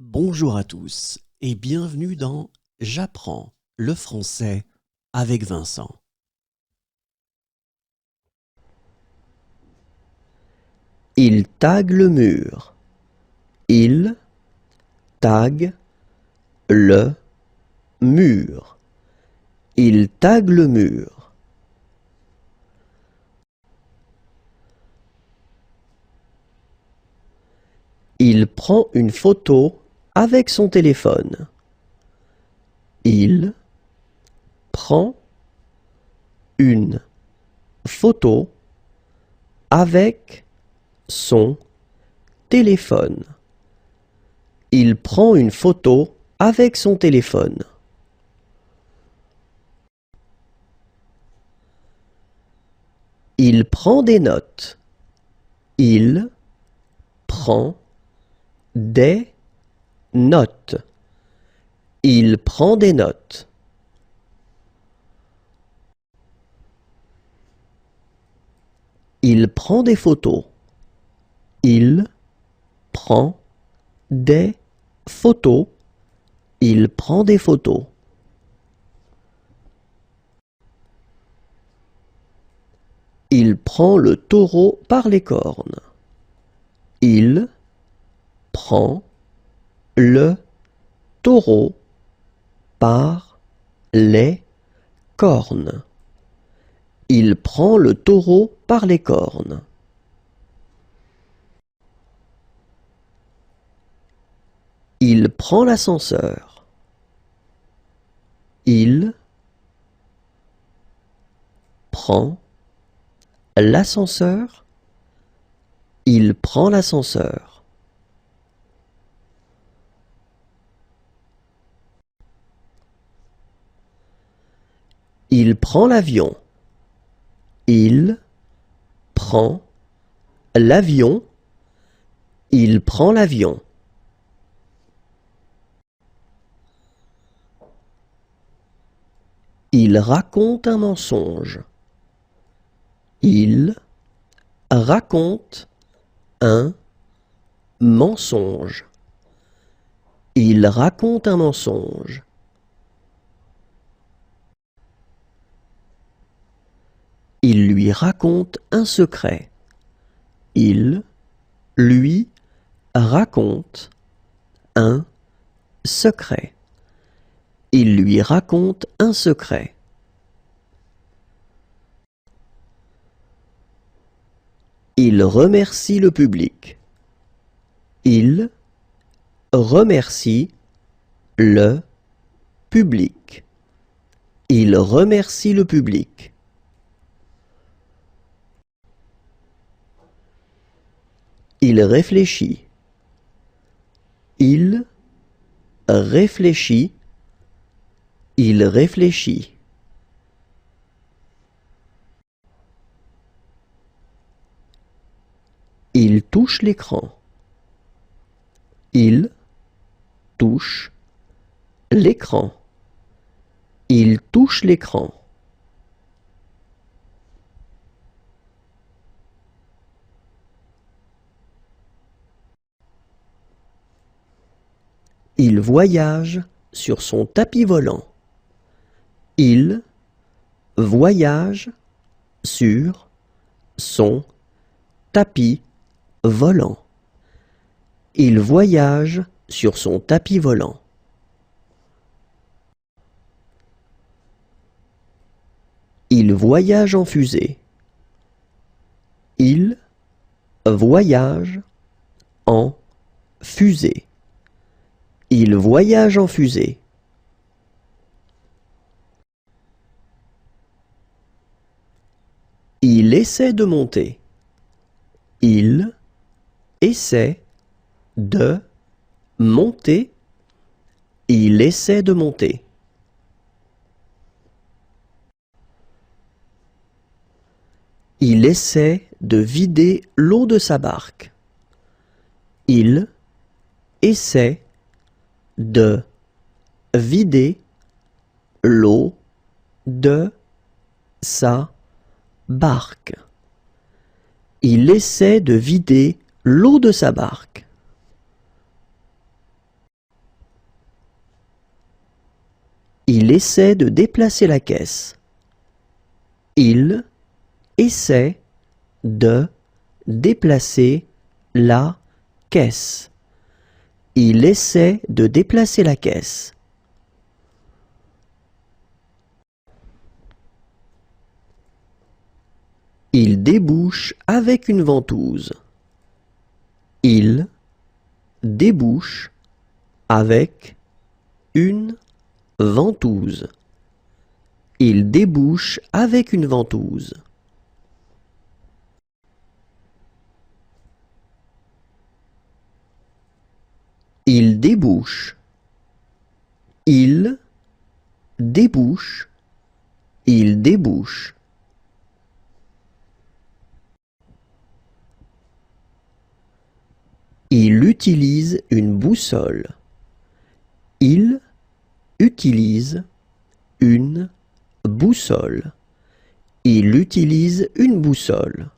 Bonjour à tous et bienvenue dans J'apprends le français avec Vincent. Il tague le mur. Il tague le mur. Il tague le mur. Il prend une photo avec son téléphone. Il prend une photo avec son téléphone. Il prend une photo avec son téléphone. Il prend des notes. Il prend des notes. Il prend des notes. Il prend des photos. Il prend des photos. Il prend des photos. Il prend le taureau par les cornes. Il prend le taureau par les cornes. Il prend le taureau par les cornes. Il prend l'ascenseur. Il prend l'ascenseur. Il prend l'ascenseur. Il prend l'avion. Il prend l'avion. Il prend l'avion. Il raconte un mensonge. Il raconte un mensonge. Il raconte un mensonge. Il lui raconte un secret. Il lui raconte un secret. Il lui raconte un secret. Il remercie le public. Il remercie le public. Il remercie le public. Il réfléchit. Il réfléchit. Il réfléchit. Il touche l'écran. Il touche l'écran. Il touche l'écran. Il voyage sur son tapis volant. Il voyage sur son tapis volant. Il voyage sur son tapis volant. Il voyage en fusée. Il voyage en fusée. Il voyage en fusée. Il essaie de monter. Il essaie de monter. Il essaie de monter. Il essaie de vider l'eau de sa barque. Il essaie de vider l'eau de sa barque. Il essaie de vider l'eau de sa barque. Il essaie de déplacer la caisse. Il essaie de déplacer la caisse. Il essaie de déplacer la caisse. Il débouche avec une ventouse. Il débouche avec une ventouse. Il débouche avec une ventouse. Il débouche. Il débouche. Il débouche. Il utilise une boussole. Il utilise une boussole. Il utilise une boussole.